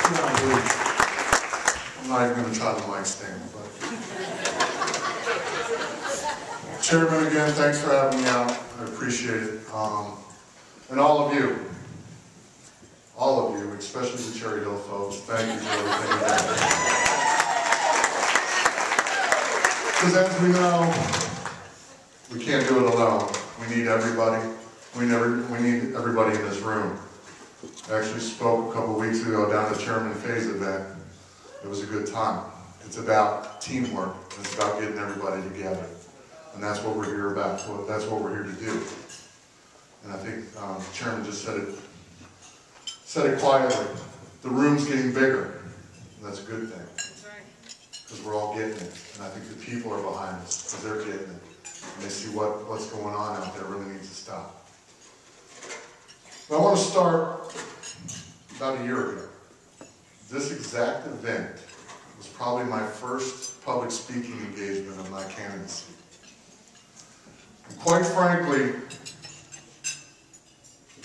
I'm not even going to try the mic stand. But. Chairman, again, thanks for having me out. I appreciate it. And all of you, especially the Cherry Hill folks, thank you for everything you did. Because as we know, we can't do it alone. We need everybody. We need everybody in this room. I actually spoke a couple weeks ago down at Chairman Fay's event. It was a good time. It's about teamwork. It's about getting everybody together. And that's what we're here about. That's what we're here to do. And I think the chairman just said it quietly. The room's getting bigger. And that's a good thing. That's right. Because we're all getting it. And I think the people are behind us because they're getting it. And they see what's going on out there really needs to stop. But I want to start about a year ago. This exact event was probably my first public speaking engagement of my candidacy. And quite frankly,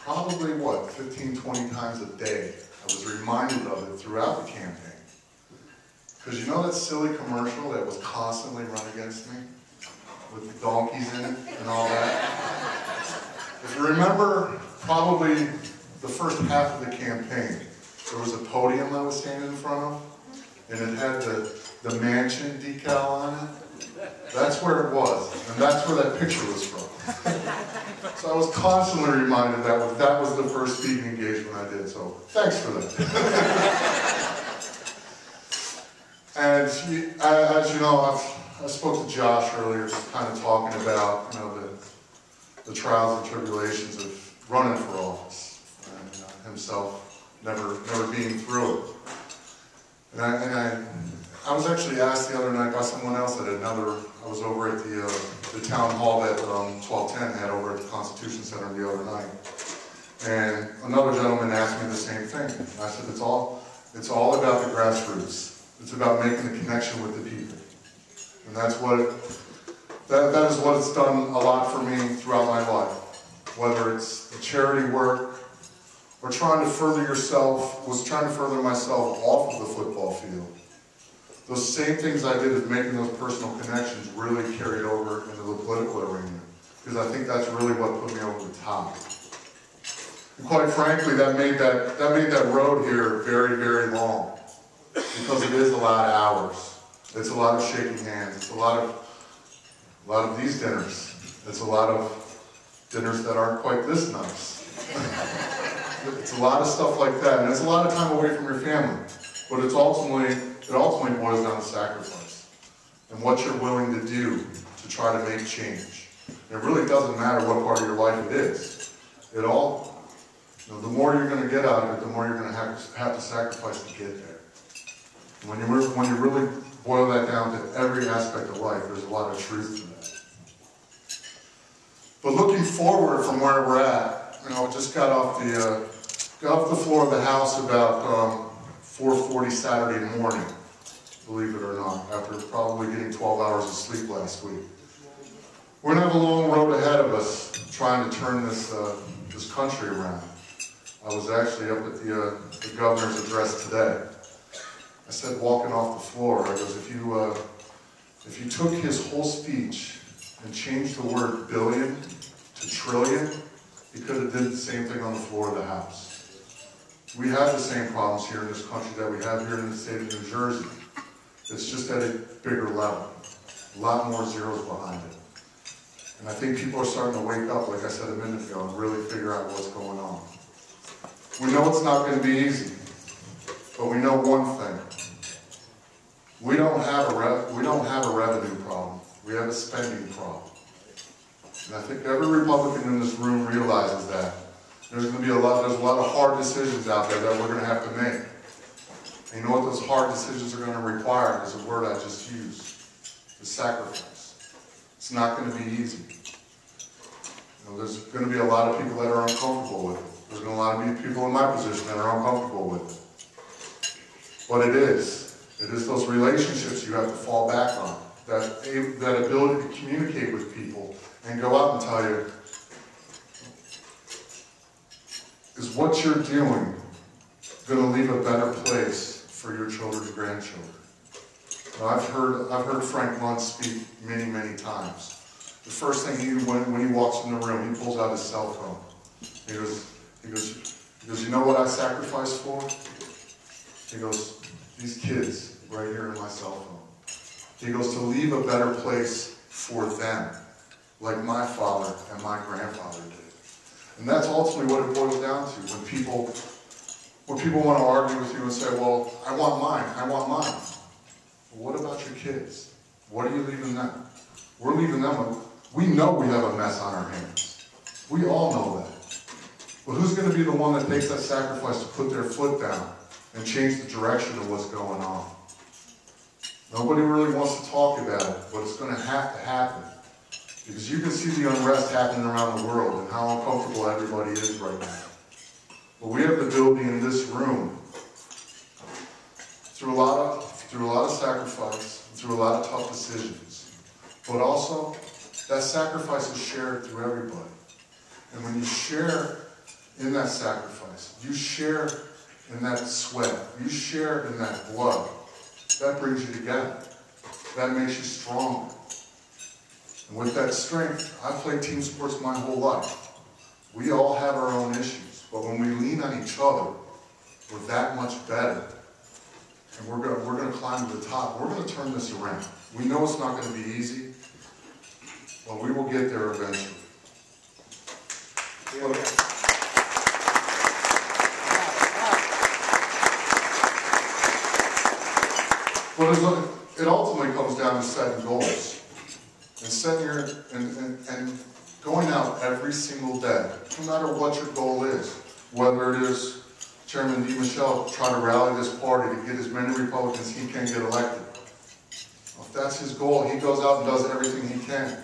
probably 15, 20 times a day, I was reminded of it throughout the campaign. Because you know that silly commercial that was constantly run against me? With the donkeys in it and all that? If you remember, probably the first half of the campaign, there was a podium I was standing in front of, and it had the mansion decal on it. That's where it was, and that's where that picture was from. So I was constantly reminded that was the first speaking engagement I did, so thanks for that. And as you know, I spoke to Josh earlier, just kind of talking about the trials and tribulations of running for office, and himself never being through it. And I was actually asked the other night by someone else I was over at the town hall that 1210 had over at the Constitution Center the other night. And another gentleman asked me the same thing. And I said, it's all about the grassroots. It's about making the connection with the people. And that is what it's done a lot for me throughout my life. Whether it's the charity work, or trying to further myself off of the football field. Those same things I did of making those personal connections really carried over into the political arena. Because I think that's really what put me over the top. And quite frankly, that made that road here very, very long. Because it is a lot of hours. It's a lot of shaking hands. It's a lot of these dinners. It's a lot of dinners that aren't quite this nice. It's a lot of stuff like that, and it's a lot of time away from your family. But it ultimately boils down to sacrifice and what you're willing to do to try to make change. And it really doesn't matter what part of your life it is. The more you're going to get out of it, the more you're going to have to sacrifice to get there. And when you really boil that down to every aspect of life, there's a lot of truth to that. But looking forward from where we're at, just got off the floor of the House about 4:40 Saturday morning, believe it or not, after probably getting 12 hours of sleep last week. We're going to have a long road ahead of us trying to turn this country around. I was actually up at the governor's address today. I said, walking off the floor, I goes, if you took his whole speech and changed the word billion to trillion, he could have did the same thing on the floor of the House. We have the same problems here in this country that we have here in the state of New Jersey. It's just at a bigger level. A lot more zeros behind it. And I think people are starting to wake up, like I said a minute ago, and really figure out what's going on. We know it's not going to be easy, but we know one thing. We don't have a revenue problem. We have a spending problem. And I think every Republican in this room realizes that. There's a lot of hard decisions out there that we're going to have to make. And you know what those hard decisions are going to require is a word I just used. Is sacrifice. It's not going to be easy. There's going to be a lot of people that are uncomfortable with it. There's going to be a lot of people in my position that are uncomfortable with it. But it is those relationships you have to fall back on. That ability to communicate with people and go out and tell you, is what you're doing going to leave a better place for your children and grandchildren. Now, I've heard Frank Luntz speak many, many times. The first thing when he walks in the room, he pulls out his cell phone. He goes, you know what I sacrificed for? He goes, these kids right here in my cell phone. He goes, to leave a better place for them, like my father and my grandfather did. And that's ultimately what it boils down to. When people want to argue with you and say, well, I want mine. Well, what about your kids? What are you leaving them? We're leaving them, we know we have a mess on our hands. We all know that. But who's going to be the one that takes that sacrifice to put their foot down and change the direction of what's going on? Nobody really wants to talk about it, but it's going to have to happen. Because you can see the unrest happening around the world and how uncomfortable everybody is right now. But we have the ability in this room, through a lot of sacrifice, through a lot of tough decisions, but also that sacrifice is shared through everybody. And when you share in that sacrifice, you share in that sweat, you share in that blood, that brings you together. That makes you stronger. And with that strength, I've played team sports my whole life. We all have our own issues, but when we lean on each other, we're that much better. And we're going to climb to the top. We're going to turn this around. We know it's not going to be easy, but we will get there eventually. But it ultimately comes down to setting goals. And setting and going out every single day, no matter what your goal is. Whether it is Chairman DeMichelle trying to rally this party to get as many Republicans he can get elected. Well, if that's his goal, he goes out and does everything he can.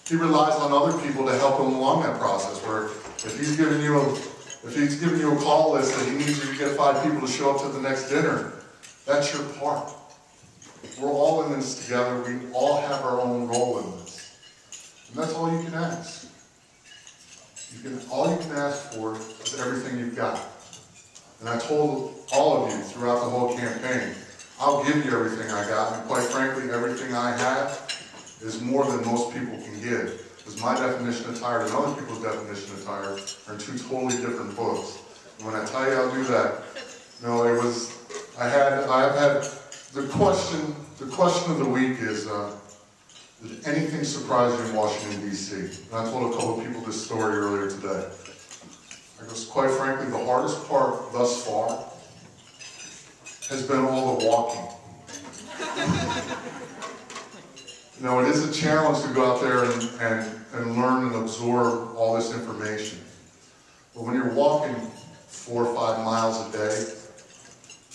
He relies on other people to help him along that process, where if he's giving you a call list that he needs you to get 5 people to show up to the next dinner, that's your part. We're all in this together. We all have our own role in this. And that's all you can ask. All you can ask for is everything you've got. And I told all of you throughout the whole campaign, I'll give you everything I got, and quite frankly, everything I have is more than most people can give. Because my definition of tired and other people's definition of tired are in 2 totally different books. And when I tell you I'll do that, I've had the question of the week is, did anything surprise you in Washington, D.C.? And I told a couple of people this story earlier today. I guess, quite frankly, the hardest part thus far has been all the walking. It is a challenge to go out there and learn and absorb all this information. But when you're walking 4 or 5 miles a day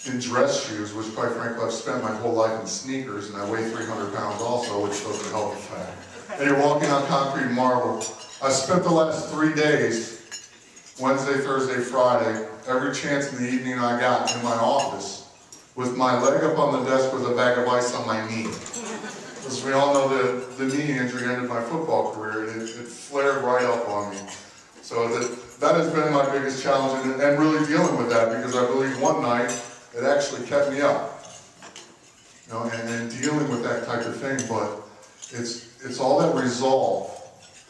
in dress shoes, which quite frankly I've spent my whole life in sneakers, and I weigh 300 pounds also, which doesn't help the fact. And you're walking on concrete marble. I spent the last 3 days, Wednesday, Thursday, Friday, every chance in the evening I got in my office with my leg up on the desk with a bag of ice on my knee. As we all know, the knee injury ended my football career, and it flared right up on me. So that has been my biggest challenge, and really dealing with that, because I believe one night it actually kept me up, and dealing with that type of thing. But it's all that resolve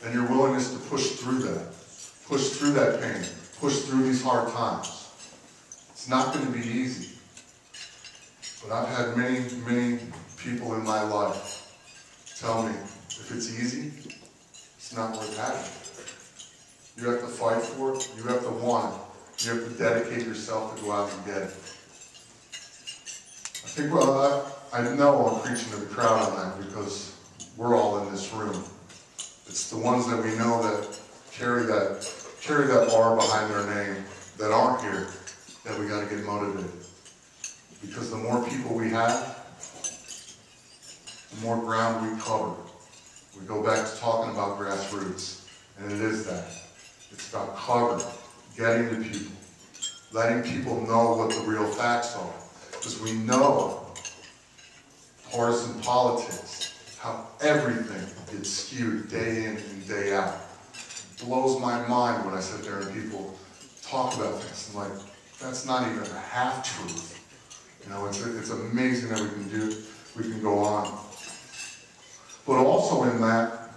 and your willingness to push through that pain, push through these hard times. It's not going to be easy, but I've had many, many people in my life tell me, if it's easy, it's not worth having. You have to fight for it, you have to want it, you have to dedicate yourself to go out and get it. I think, I know I'm preaching to the crowd on that, because we're all in this room. It's the ones that we know that carry that R behind their name, that aren't here, that we got to get motivated. Because the more people we have, the more ground we cover. We go back to talking about grassroots, and it is that. It's about covering, getting to people, letting people know what the real facts are. Because we know partisan politics, how everything gets skewed day in and day out. It blows my mind when I sit there and people talk about things. I'm like, That's not even a half-truth. You know, it's amazing that we can go on. But also in that,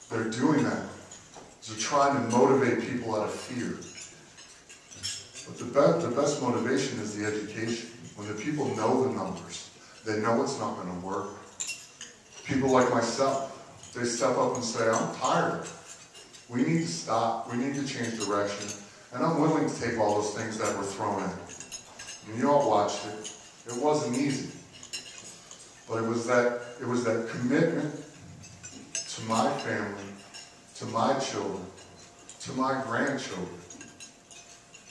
they're doing that. They're trying to motivate people out of fear. But the best motivation is the education. When the people know the numbers, they know it's not going to work. People like myself, they step up and say, I'm tired. We need to stop. We need to change direction. And I'm willing to take all those things that were thrown at me. And you all watched it. It wasn't easy. But it was that commitment to my family, to my children, to my grandchildren,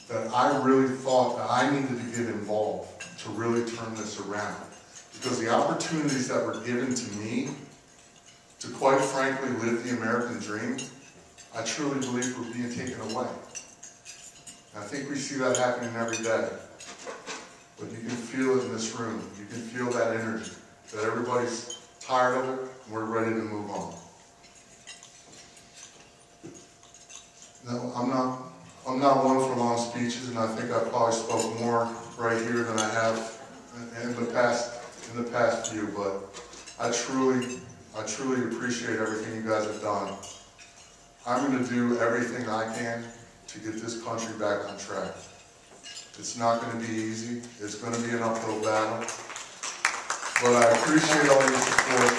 that I really thought that I needed to get involved to really turn this around. Because the opportunities that were given to me to, quite frankly, live the American dream, I truly believe were being taken away. And I think we see that happening every day. But you can feel it in this room. You can feel that energy, that everybody's tired of it, and we're ready to move on. No, I'm not one for long speeches, and I think I probably spoke more right here than I have in the past few, but I truly appreciate everything you guys have done. I'm going to do everything I can to get this country back on track. It's not going to be easy. It's going to be an uphill battle, but I appreciate all your support.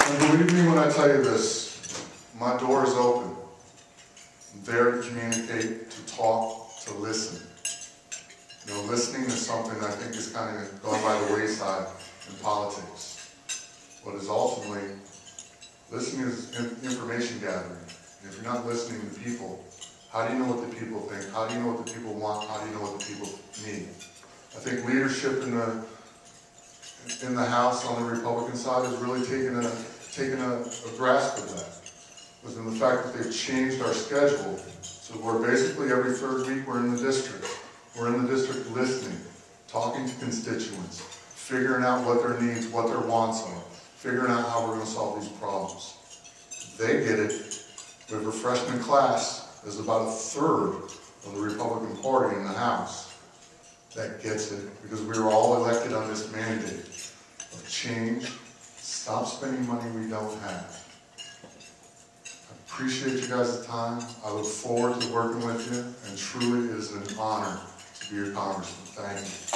And believe me when I tell you this, my door is open. I'm there to communicate, to talk, to listen. You know, listening is something I think is kind of gone by the wayside in politics. What is ultimately, listening is information gathering. And if you're not listening to people, how do you know what the people think? How do you know what the people want? How do you know what the people need? I think leadership in the House on the Republican side has really taken a grasp of that. Within the fact that they've changed our schedule, so we're basically every third week we're in the district. We're in the district listening, talking to constituents, figuring out what their needs, what their wants are, figuring out how we're going to solve these problems. They get it. We have a freshman class. There's about a third of the Republican Party in the House that gets it, because we were all elected on this mandate of change. Stop spending money we don't have. I appreciate you guys' time. I look forward to working with you, and truly it is an honor to be your congressman. Thank you.